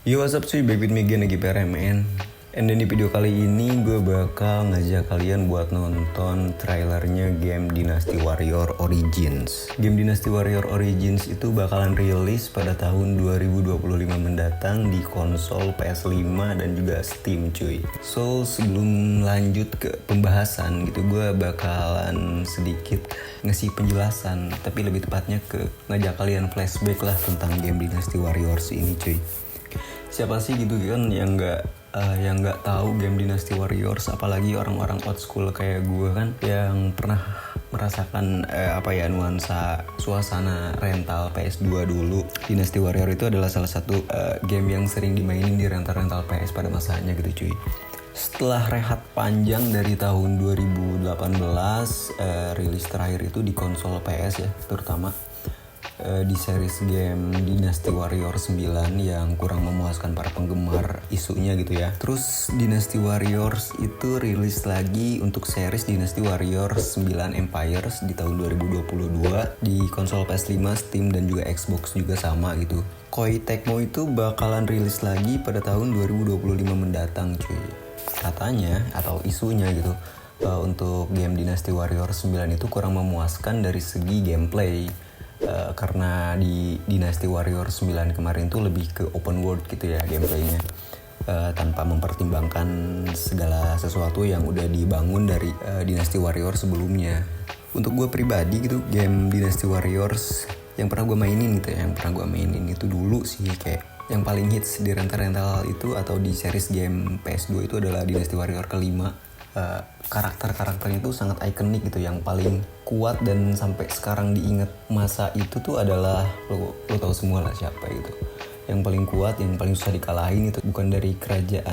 Yo, what's up cuy, back with me again, lagi PRMN. And then di video kali ini gue bakal ngajak kalian buat nonton trailernya game Dynasty Warrior Origins. Game Dynasty Warrior Origins itu bakalan rilis pada tahun 2025 mendatang di konsol PS5 dan juga Steam cuy. So sebelum lanjut ke pembahasan gitu, gue bakalan sedikit ngasih penjelasan, tapi lebih tepatnya ke ngajak kalian flashback lah tentang game Dynasty Warriors ini cuy. Siapa sih gitu kan yang nggak tahu game Dynasty Warriors, apalagi orang-orang old school kayak gue kan yang pernah merasakan nuansa suasana rental PS2 dulu. Dynasty Warrior itu adalah salah satu game yang sering dimainin di rental PS pada masanya gitu cuy. Setelah rehat panjang dari tahun 2018, rilis terakhir itu di konsol PS ya, terutama di series game Dynasty Warrior 9 yang kurang memuaskan para penggemar isunya gitu ya. Terus Dynasty Warriors itu rilis lagi untuk series Dynasty Warriors 9 Empires di tahun 2022 di konsol PS5, Steam dan juga Xbox juga sama gitu. Koei Tecmo itu bakalan rilis lagi pada tahun 2025 mendatang cuy. Katanya atau isunya gitu, untuk game Dynasty Warriors 9 itu kurang memuaskan dari segi gameplay. Karena di Dynasty Warriors 9 kemarin tuh lebih ke open world gitu ya gameplaynya, tanpa mempertimbangkan segala sesuatu yang udah dibangun dari Dynasty Warriors sebelumnya. Untuk gue pribadi gitu, game Dynasty Warriors yang pernah gue mainin itu dulu sih, kayak yang paling hits di rental itu atau di series game PS2 itu adalah Dynasty Warrior kelima. Karakter-karakternya itu sangat ikonik gitu, yang paling kuat dan sampai sekarang diingat masa itu tuh adalah lo tahu semua lah siapa itu yang paling kuat, yang paling susah dikalahin. Itu bukan dari 3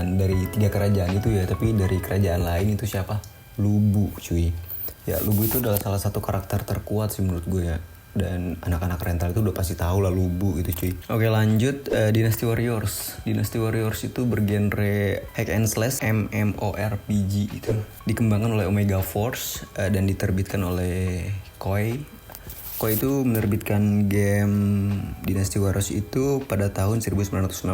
kerajaan itu ya, tapi dari kerajaan lain. Itu siapa? Lu Bu cuy. Ya, Lu Bu itu adalah salah satu karakter terkuat sih menurut gue ya, dan anak-anak rental itu udah pasti tahu lah Lu Bu gitu cuy. Oke, lanjut. Dynasty Warriors itu bergenre hack and slash MMORPG. Itu dikembangkan oleh Omega Force dan diterbitkan oleh Koei itu menerbitkan game Dynasty Warriors itu pada tahun 1997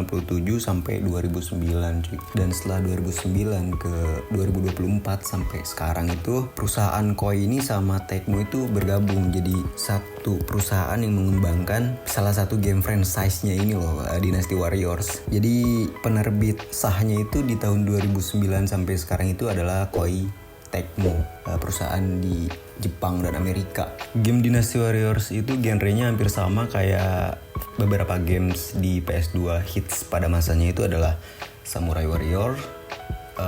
sampai 2009 cuy. Dan setelah 2009 ke 2024 sampai sekarang itu perusahaan Koei ini sama Tecmo itu bergabung jadi satu perusahaan yang mengembangkan salah satu game franchise-nya ini loh, Dynasty Warriors. Jadi penerbit sahnya itu di tahun 2009 sampai sekarang itu adalah Koei Tecmo, perusahaan di Jepang dan Amerika. Game Dynasty Warriors itu genrenya hampir sama kayak beberapa games di PS2 hits pada masanya, itu adalah Samurai Warrior,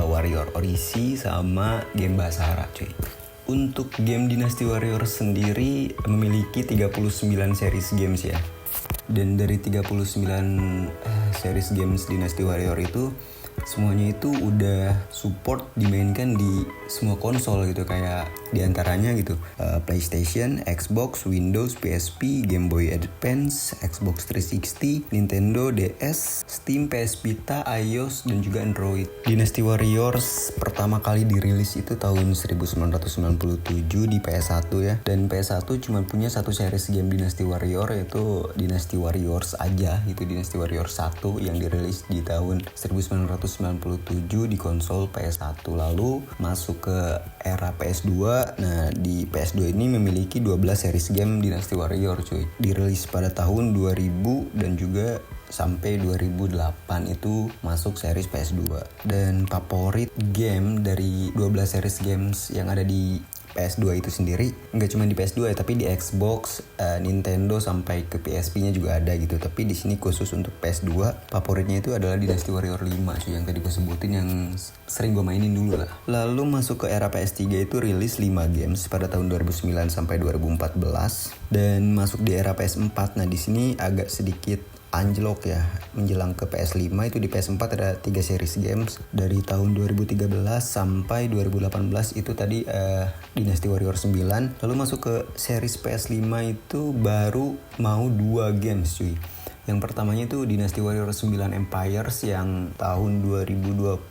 Warrior Odyssey, sama game Basara cuy. Untuk game Dynasty Warriors sendiri memiliki 39 series games ya. Dan dari 39 series games Dynasty Warrior itu semuanya itu udah support dimainkan di semua konsol gitu, kayak diantaranya gitu PlayStation, Xbox, Windows, PSP, Game Boy Advance, Xbox 360, Nintendo DS, Steam, PS Vita, iOS dan juga Android. Dynasty Warriors pertama kali dirilis itu tahun 1997 di PS1 ya, dan PS1 cuma punya satu series game Dynasty Warrior, yaitu Dynasty Warriors aja gitu, Dynasty Warriors 1 yang dirilis di tahun 1997 di konsol PS1. Lalu masuk ke era PS2. Nah, di PS2 ini memiliki 12 series game Dynasty Warrior cuy. Dirilis pada tahun 2000 dan juga sampai 2008 itu masuk series PS2. Dan favorit game dari 12 series games yang ada di PS2 itu sendiri nggak cuma di PS2 ya, tapi di Xbox, Nintendo sampai ke PSP-nya juga ada gitu. Tapi di sini khusus untuk PS2 favoritnya itu adalah Dynasty Warrior 5 cuy, yang tadi gue sebutin, yang sering gue mainin dulu lah. Lalu masuk ke era PS3 itu rilis 5 games pada tahun 2009 sampai 2014, dan masuk di era PS4. Nah, di sini agak sedikit anjlok ya, menjelang ke PS5 itu di PS4 ada 3 series games dari tahun 2013 sampai 2018 itu tadi Dynasty Warrior 9. Lalu masuk ke series PS5 itu baru mau 2 games cuy. Yang pertamanya itu Dynasty Warriors 9 Empires yang tahun 2022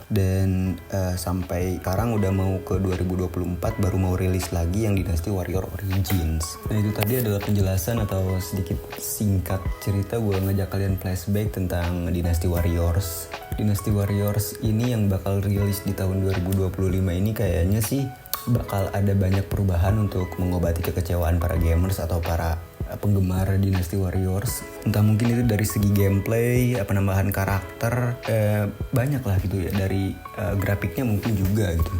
dan sampai sekarang udah mau ke 2024 baru mau rilis lagi yang Dynasty Warrior Origins. Nah itu tadi adalah penjelasan atau sedikit singkat cerita gue ngajak kalian flashback tentang Dynasty Warriors. Dynasty Warriors ini yang bakal rilis di tahun 2025 ini kayaknya sih bakal ada banyak perubahan untuk mengobati kekecewaan para gamers atau para penggemar Dynasty Warriors. Entah mungkin itu dari segi gameplay, penambahan karakter, banyak lah gitu ya, dari grafiknya mungkin juga gitu.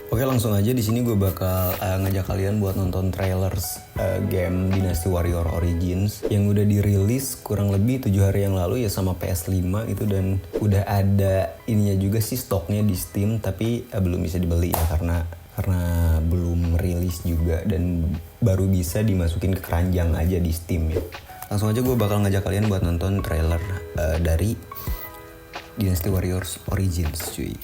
Oke, langsung aja di sini gue bakal ngajak kalian buat nonton trailers game Dynasty Warrior Origins yang udah dirilis kurang lebih 7 hari yang lalu ya sama PS5 itu, dan udah ada ininya juga sih stoknya di Steam, tapi belum bisa dibeli ya karena belum rilis juga dan baru bisa dimasukin ke keranjang aja di Steam ya. Langsung aja gue bakal ngajak kalian buat nonton trailer dari Dynasty Warriors Origins cuy.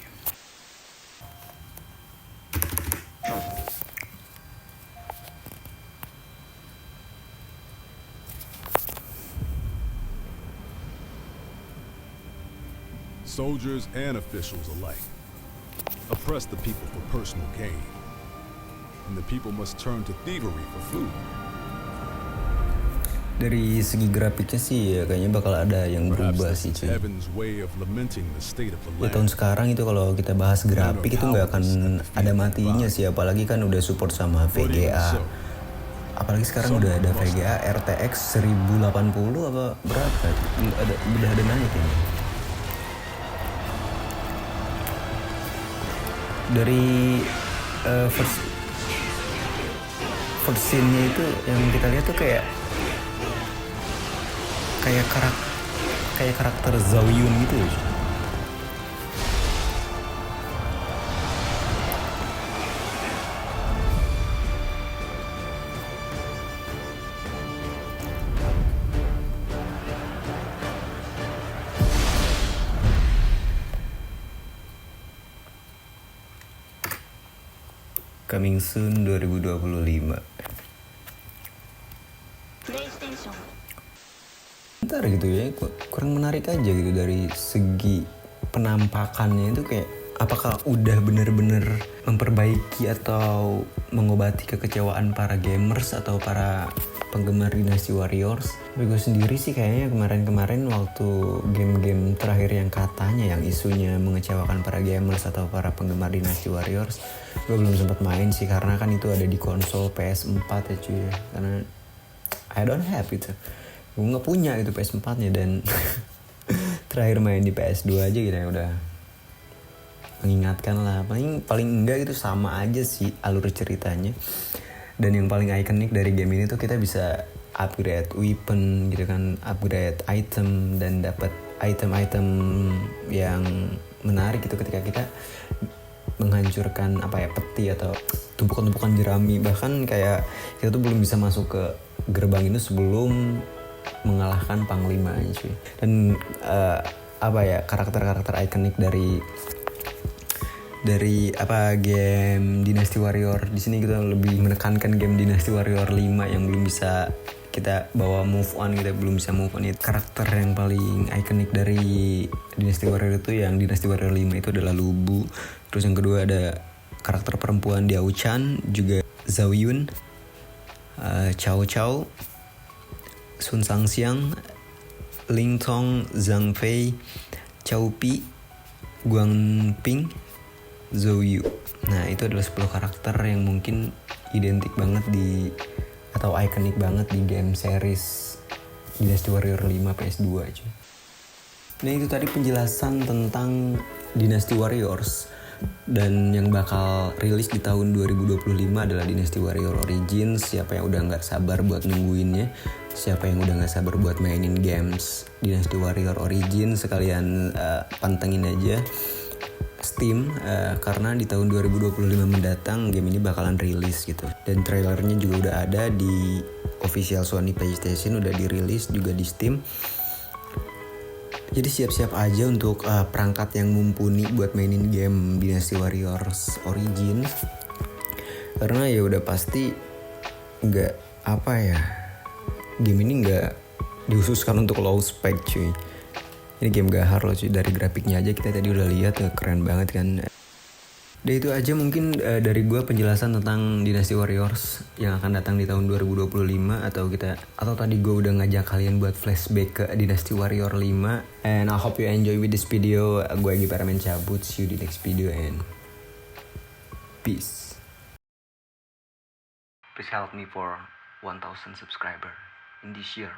Soldiers and officials alike oppress the people for personal gain, and the people must turn to thievery for food. Dari segi grafiknya sih ya kayaknya bakal ada yang berubah sih cuy. Ya tahun sekarang itu kalau kita bahas grafik itu nggak akan ada matinya sih, apalagi kan udah support sama VGA. Apalagi sekarang udah ada VGA RTX 1080 apa berapa? Udah ada naik ini. Dari first scene-nya itu yang kita lihat tuh kayak karakter Zhao Yun gitu. Coming soon 2025. Bentar gitu ya, kurang menarik aja gitu dari segi penampakannya itu, kayak apakah udah bener-bener memperbaiki atau mengobati kekecewaan para gamers atau para penggemar Dynasty Warriors. Tapi gue sendiri sih kayaknya kemarin waktu game-game terakhir yang katanya yang isunya mengecewakan para gamers atau para penggemar Dynasty Warriors, gue belum sempat main sih karena kan itu ada di konsol PS4 ya cuy ya. Karena I don't have itu, gue nggak punya itu PS4 nya, dan terakhir main di PS2 aja gitu ya, udah mengingatkan lah. Paling enggak itu sama aja sih alur ceritanya. Dan yang paling ikonik dari game ini tuh kita bisa upgrade weapon gitu kan, upgrade item dan dapat item-item yang menarik gitu ketika kita menghancurkan peti atau tumpukan-tumpukan jerami. Bahkan kayak kita tuh belum bisa masuk ke gerbang itu sebelum mengalahkan panglima aja cuy. Dan karakter-karakter ikonik dari game Dynasty Warrior di sini kita lebih menekankan game Dynasty Warrior 5 yang belum bisa kita bawa move on, kita belum bisa move on. Karakter yang paling ikonik dari Dynasty Warrior itu yang Dynasty Warrior 5 itu adalah Lu Bu. Terus yang kedua ada karakter perempuan Diao Chan, juga Zhao Yun, Cao Cao, Sun Shangxiang, Ling Tong, Zhang Fei, Cao Pi, Guang Ping, Zhou Yu. Nah itu adalah 10 karakter yang mungkin identik banget atau ikonik banget di game series Dynasty Warrior 5 PS2 cuy. Nah itu tadi penjelasan tentang Dynasty Warriors. Dan yang bakal rilis di tahun 2025 adalah Dynasty Warrior Origins. Siapa yang udah gak sabar buat nungguinnya, siapa yang udah gak sabar buat mainin games Dynasty Warrior Origins, sekalian pantengin aja Steam, karena di tahun 2025 mendatang game ini bakalan rilis gitu. Dan trailernya juga udah ada di official Sony PlayStation, udah dirilis juga di Steam. Jadi siap-siap aja untuk perangkat yang mumpuni buat mainin game Dynasty Warriors Origins. Karena ya udah pasti game ini nggak Dikhususkan untuk low spec cuy. Ini game gahar loh cuy, dari grafiknya aja kita tadi udah lihat ya, keren banget kan. Dan itu aja mungkin dari gue penjelasan tentang Dynasty Warriors yang akan datang di tahun 2025 atau tadi gue udah ngajak kalian buat flashback ke Dynasty Warrior 5. And I hope you enjoy with this video. Gue Egy Paramen cabut, see you di next video and peace. Please help me for 1000 subscriber in this year.